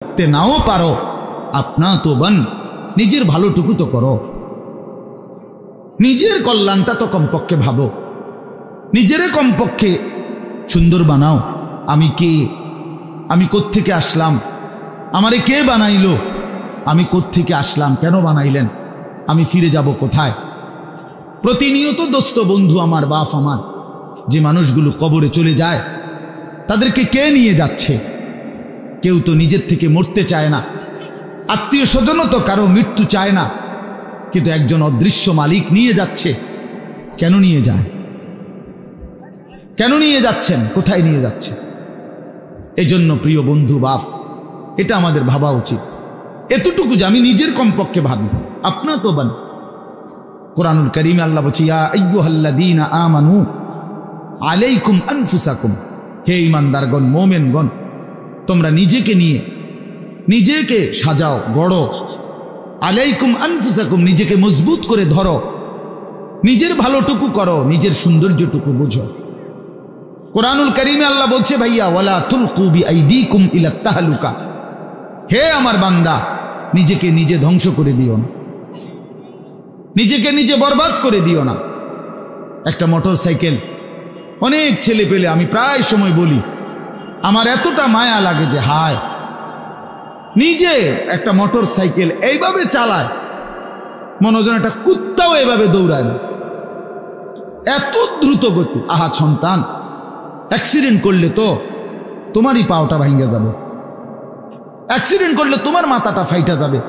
তে নাও পারো আপনা তো বন, নিজের ভালোটুকু তো করো, নিজের কল্যাণটা তো কমপক্ষে ভাবো, নিজেরে কমপক্ষে সুন্দর বানাও। আমি কে, আমি কোত্থেকে আসলাম, আমারে কে বানাইলো, আমি কোত্থেকে আসলাম, কেন বানাইলেন, আমি ফিরে যাব কোথায়। প্রতিনিয়ত দোস্ত বন্ধু আমার, বাপ আমার, যে মানুষগুলো কবরে চলে যায় তাদেরকে কে নিয়ে যাচ্ছে? কেউ তো নিজের থেকে মরতে চায় না, আত্মীয় স্বজনও তো কারো মৃত্যু চায় না, কিন্তু একজন অদৃশ্য মালিক নিয়ে যাচ্ছে। কেন নিয়ে যায়? কেন নিয়ে যাচ্ছেন? কোথায় নিয়ে যাচ্ছে? এজন্য প্রিয় বন্ধু বাপ, এটা আমাদের ভাবা উচিত। এতটুকু যে আমি নিজের কমপক্ষে ভাবি, আপনা তো বান। কোরআনুল কারীমে আল্লাহ বলছে, ইয়া আইয়ুহাল্লাযীনা আমানু আলাইকুম আনফুসাকুম, হে ঈমানদারগণ, মোমেনগণ, তোমরা নিজেকে নিয়ে নিজেকে সাজাও, গড়ো। আলাইকুম আনফুসাকুম, নিজেকে মজবুত করে ধরো, নিজের ভালোটুকু করো, নিজের সৌন্দর্যটুকু বুঝো। কোরআনুল কারীমে আল্লাহ বলছে, ভাইয়া ওয়ালা তুলকু বিআইদিকুম ইলা তাহলুকা, হে আমার বান্দা, নিজেকে নিজে ধ্বংস করে দিও না, নিজেকে নিজে বরবাদ করে দিও না। একটা মোটর সাইকেল, অনেক ছেলে পেলে, আমি প্রায় সময় বলি, আমার এতটা মায়া লাগে যে হায়, নিজে একটা মোটর সাইকেল এইভাবে চালায়, মনে হয় একটা কুত্তাও এভাবে দৌড়ায় না, এত দ্রুত গতি। আহা সন্তান, অ্যাক্সিডেন্ট করলে তো তোমারই পাওটা ভাঙ্গা যাবে, অ্যাক্সিডেন্ট করলে তোমার মাথাটা ফাইটা যাবে,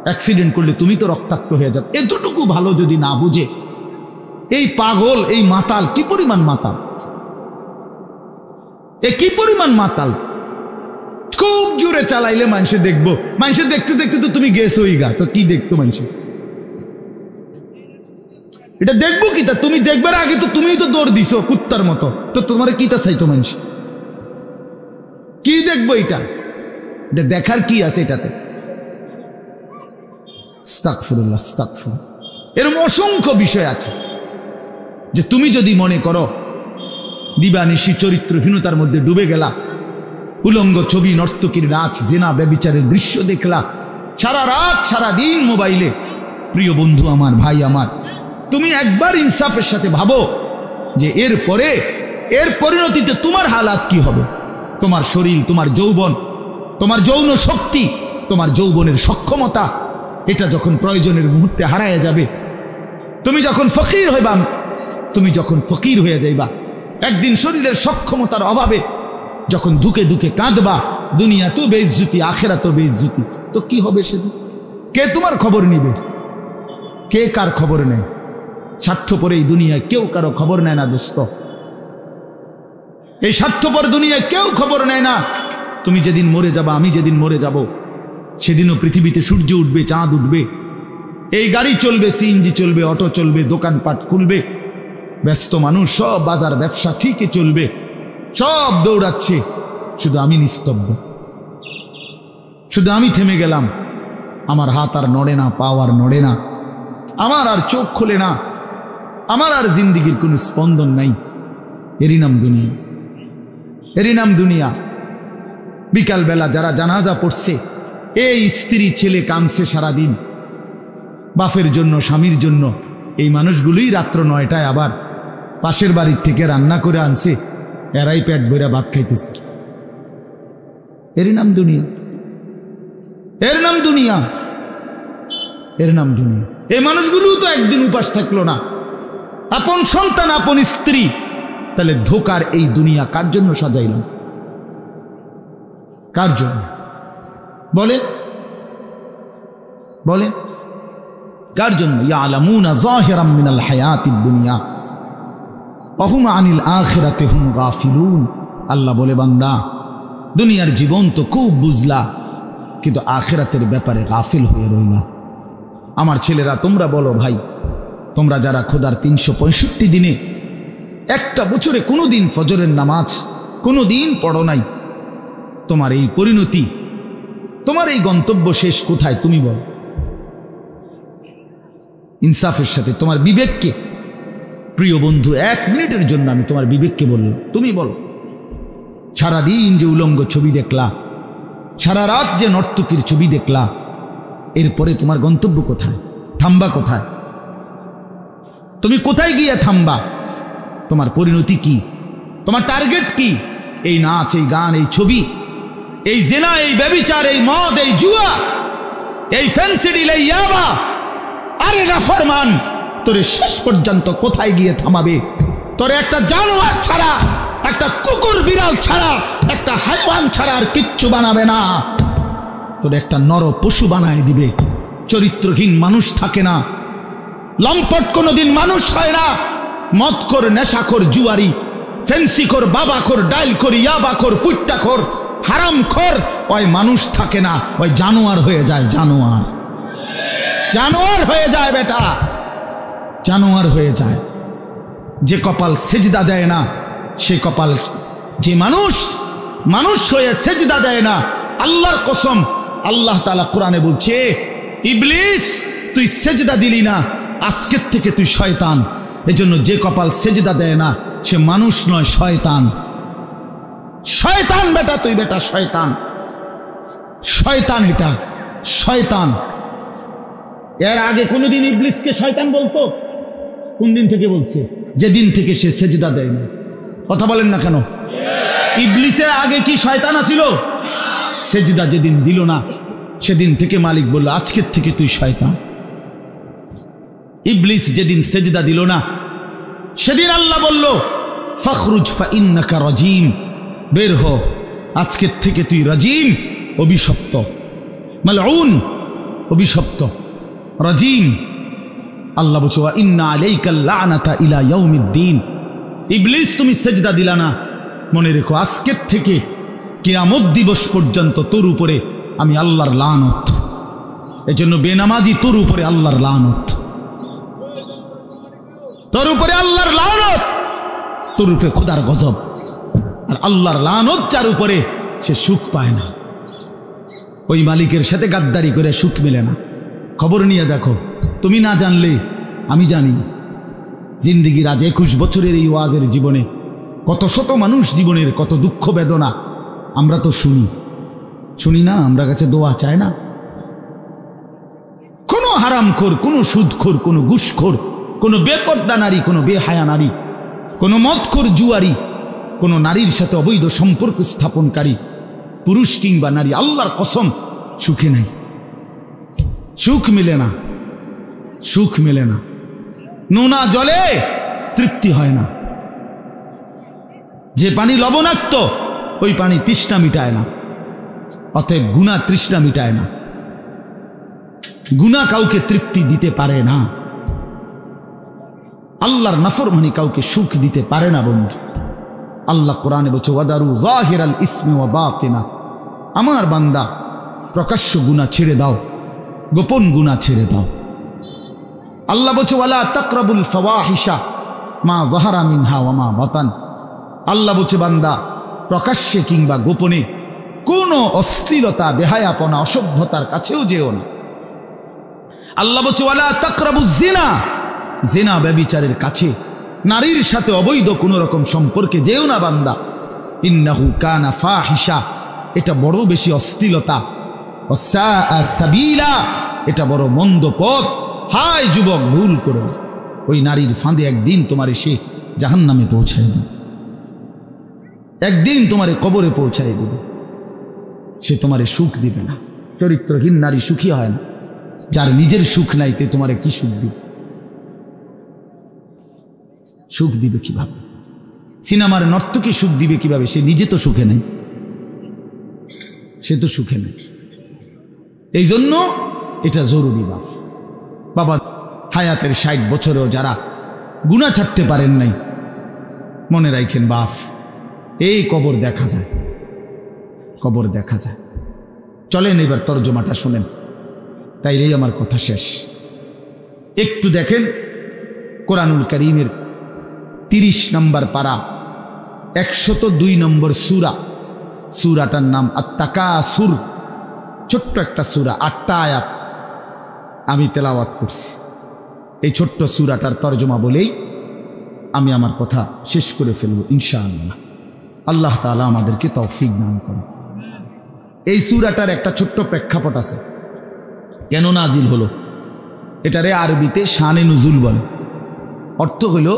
অ্যাক্সিডেন্ট করলে তুমি তো রক্তাক্ত হয়ে যাবে। এতটুকু ভালো যদি না বুঝে এই পাগল, এই মাতাল, কি পরিমাণ মাতাল, এ কি পরিমাণ মাতাল। খুব জোরে চালাইলে মানুষে দেখবো, মানুষে দেখতে দেখতে তো তুমি গেছোই গা, তো কি দেখতো মানুষে? এটা দেখবো কি? তা তুমি দেখবার আগে তো তুমিই তো দৌড় দিছো কুত্তার মতো, তো তোমার কি তা চাইতো মানুষ? কি দেখবো এটা? এটা দেখার কি আছে এটাতে? আস্তাগফিরুল্লাহ, আস্তাগফিরুল্লাহ। এরকম অসংখ্য বিষয় আছে যে তুমি যদি মনে করো দিবানিশি চরিত্রহীনতার মধ্যে ডুবে গেলা, উলঙ্গ ছবি, নর্তকীর নাচ, জেনা, ব্যভিচারের দৃশ্য দেখলা, সারা রাত সারা দিন মোবাইলে, প্রিয় বন্ধু আমার, ভাই আমার, তুমি একবার ইনসাফের সাথে ভাবো যে এরপরে এর পরিণতিতে তোমার হালাত কি হবে। তোমার শরীর, তোমার যৌবন, তোমার যৌন শক্তি, তোমার যৌবনের সক্ষমতা, এটা যখন প্রয়োজনের মুহূর্তে হারায় যাবে, তুমি যখন ফকির হইবা, তুমি যখন ফকির হয়ে যাইবা, একদিন শরীরের সক্ষমতার অভাবে যখন ধুকে ধুকে কাঁদবা, দুনিয়া তো বেইজ্জতি, আখেরাত বেইজ্জতি, তো কি হবে সেদিন? কে তোমার খবর নিবে? কে কার খবর নেয়? স্বার্থপর এই দুনিয়ায় কেউ কারো খবর নেয় না দোস্ত, এই স্বার্থপর দুনিয়ায় কেউ খবর নেয় না। তুমি যেদিন মরে যাবা, আমি যেদিন মরে যাব, সেদিনও পৃথিবীতে সূর্য উঠবে, চাঁদ উঠবে, এই গাড়ি চলবে, সিএনজি চলবে, অটো চলবে, দোকানপাট খুলবে, ব্যস্ত মানুষ সব বাজার ব্যবসা ঠিকই চলবে, সব দৌড়াচ্ছে, শুধু আমি নিস্তব্ধ, শুধু আমি থেমে গেলাম। আমার হাত আর নড়ে না, পা আর নড়ে না, আমার আর চোখ খোলে না, আমার আর জিন্দিগির কোনো স্পন্দন নাই। এরই নাম দুনিয়া, এরই নাম দুনিয়া। বিকালবেলা যারা জানাজা পড়ছে, এই স্ত্রী ছেলে কাঁদছে সারাদিন বাপের জন্য, স্বামীর জন্য, এই মানুষগুলোই রাত্র 9টায় আবার পাশের বাড়ির থেকে রান্না করে আনছে, এরাই পেট ভরে ভাত খাইতেছে। এরই নাম দুনিয়া, এর নাম দুনিয়া, এর নাম দুনিয়া। এই মানুষগুলো তো একদিন উপাস থাকলো না, আপন সন্তান, আপন স্ত্রী, তাহলে ধোকার এই দুনিয়া কার জন্য সাজাইলাম? কার জন্য বলে? বলে কার জন্য? ইয়ালামুনা যাহিরাম মিনাল হায়াতিদ দুনিয়া ওয়া হুম আনিল আখিরাতি হুম গাফিলুন। আল্লাহ বলে, বান্দা, দুনিয়ার জীবন তো খুব বুঝলা, কিন্তু আখিরাতের ব্যাপারে গাফিল হয়ে রইলা। আমার ছেলেরা, তোমরা বলো ভাই, তোমরা যারা খোদার 365 দিনে একটা বছরে কোনো দিন ফজরের নামাজ কোনো দিন পড়ো নাই, তোমার এই পরিণতি, তোমার এই গন্তব্য শেষ কোথায় তুমি বলো? ইনসাফের সাথে তোমার বিবেককে, প্রিয় বন্ধু, 1 মিনিটের জন্য আমি তোমার বিবেককে বললাম, তুমি বলো, সারাদিন যে উলঙ্গ ছবি দেখলা, সারা রাত যে নর্তকীর ছবি দেখলা, এরপরে তোমার গন্তব্য কোথায়? থামবা কোথায়? তুমি কোথায় গিয়ে থামবা? তোমার পরিণতি কি? তোমার টার্গেট কি? এই নাচ, এই গান, এই ছবি, এই জেনা, এই ব্যভিচার, এই মদ, এই জুয়া, এই ফেন্সিডিল, এই ইয়াবা, আরে নাফরমান, তোরে শেষ পর্যন্ত কোথায় গিয়ে থামাবে? তোরে একটা জানোয়ার ছাড়া, একটা কুকুর বিড়াল ছাড়া, একটা হাইওয়ান ছাড়া আর কিচ্ছু বানাবে না। তোরে একটা নর পশু বানায় দিবে। চরিত্রহীন মানুষ থাকে না, লম্পট কোনোদিন মানুষ হয় না। মদখোর, নেশাখোর, জুয়ারি, ফেন্সিখোর, বাবাখোর, ডাইলখোর, ইয়াবাখোর, ফুট্টাখোর, হারামখোর, ওই মানুষ থাকে না, ওই জানোয়ার হয়ে যায়। জানোয়ার, জানোয়ার হয়ে যায় বেটা, জানোয়ার হয়ে যায়। যে কপাল সেজদা দেয় না, সে কপাল, যে মানুষ মানুষ হয়ে সেজদা দেয় না, আল্লাহর কসম, আল্লাহ তাআলা কোরআনে বলছে, ইবলিস তুই সেজদা দিলি না, আজকের থেকে তুই শয়তান। এজন্য যে কপাল সেজদা দেয় না সে মানুষ নয়, শয়তান। শয়তান বেটা, তুই বেটা শয়তান, শয়তান, এটা শয়তান। এর আগে কোনোদিন ইবলিসকে শয়তান বলতো? কোন দিন থেকে বলছে? যেদিন থেকে সে সেজদা দেয় না। কথা বলেন না কেন? ইবলিসের আগে কি শয়তান আছিল? সেজদা যেদিন দিল না সেদিন থেকে মালিক বলল, আজকের থেকে তুই শয়তান। ইবলিস যেদিন সেজদা দিল না সেদিন আল্লাহ বলল, ফখরুজ ফাইন্নাকা রাজিম, বের হ, আজকের থেকে তুই রাজিম, অভিশপ্ত, মালউন, অভিশপ্ত, রাজিম। আল্লাহ বলছে, ওয়া ইন্না আলাইকাল লানাতা ইলা ইয়াউমিদ্দিন। ইবলিস তুমি সেজদা দিলা না, মনে রেখো আজকের থেকে কিয়ামত দিবস পর্যন্ত তোর উপরে আমি আল্লাহর লানত। এজন্য বেনামাজি তোর উপরে আল্লাহর লানত, তোর উপরে আল্লাহর লানত, তোর উপরে খোদার গজব। আর আল্লাহর লানত যার উপরে, সে সুখ পায় না। ওই মালিকের সাথে গাদ্দারি করে সুখ মিলে না। খবর নিয়ে দেখো, তুমি না জানলে আমি জানি। জিন্দিগির আজ 21 বছরের এই ওয়াজের জীবনে কত শত মানুষ জীবনের কত দুঃখ বেদনা আমরা তো শুনি না। আমরা কাছে দোয়া চায় না। কোনো হারামখোর, কোনো সুদখোর, কোনো ঘুষখোর, কোনো বেপর্দা নারী, কোনো বেহায়া নারী, কোনো মদখোর জুয়ারি, কোনো নারীর সাথে অবৈধ সম্পর্ক স্থাপনকারী পুরুষ কিংবা নারী, আল্লাহর কসম সুখে নাই, সুখ মিলে না, সুখ মিলে না। নোনা জলে তৃপ্তি হয় না। যে পানি লবণাক্ত ওই পানি তৃষ্ণা মিটায় না। অতএব গুনাহ তৃষ্ণা মিটায় না। গুনাহ কাউকে তৃপ্তি দিতে পারে না। আল্লাহর নাফরমানি কাউকে সুখ দিতে পারে না বন্ধু। আল্লাহ কোরআনে বলছে, ওয়াদারু যাহিরাল ইসমি ওয়া বাতিনা। আমার বান্দা প্রকাশ্য গুনাহ ছেড়ে দাও, গোপন গুনাহ ছেড়ে দাও। আল্লাহ বলছে, ওয়ালা তাকরাবুল ফাওয়াহিশা মা যাহারা মিনহা ওয়া মা বাতান। আল্লাহ বলছে, বান্দা প্রকাশ্যে কিংবা গোপনে কোনো অশ্লীলতা, বেহায়াপনা, অসভ্যতার কাছেও যেও না। আল্লাহ বলছে, ওয়ালা তাকরাবুজ জিনা। জিনা, ব্যভিচারের কাছে, নারীর সাথে অবৈধ কোনো রকম সম্পর্কে যেও না বান্দা। ইন্নাহু কানা ফাহিশা, এটা বড় বেশি অশ্লীলতা। ওয়াসাআ সাবিলা, এটা বড় মন্দ পথ। হায় যুবক, ভুল করো না। ওই নারীর ফাঁদে একদিন তোমার সে জাহান্নামে পৌঁছায় দেবে, একদিন তোমারে কবরে পৌঁছায় দেবে। সে তোমারে সুখ দিবে না। চরিত্রহীন নারী সুখী হয় না। যার নিজের সুখ নাই তে তোমারে কি সুখ দিবে? সুখ দিবে কিভাবে? সিনেমার নর্তকী সুখ দিবে কিভাবে? সে নিজে তো সুখে নেই, সে তো সুখে নেই। এই জন্য এটা জরুরি। বাবা হায়াতের 60 বছরেও যারা গুনাহ ছাড়তে পারেন নাই, মনে রাখেন বাপ, এই কবর দেখা যায়, কবর দেখা যায়। চলেন এবার তর্জমাটা শোনেন, তাইলেই আমার কথা শেষ। একটু দেখেন কোরআনুল কারীমের 30 নম্বর পারা 102 নম্বর সূরা। সূরাটার নাম আত-তাকাসুর। ছোট্ট একটা সূরা, 8টা আয়াত আমি তেলাওয়াত করছি। এই ছোট্ট সূরাটার তর্জমা বলেই আমি আমার কথা শেষ করে ফেলব ইনশাআল্লাহ। আল্লাহ তাআলা আমাদেরকে তৌফিক দান করুন। এই সূরাটার একটা ছোট্ট প্রেক্ষাপট আছে, কেন নাজিল হলো। এটারে আরবিতে শানে নুজুল বলে। অর্থ হলো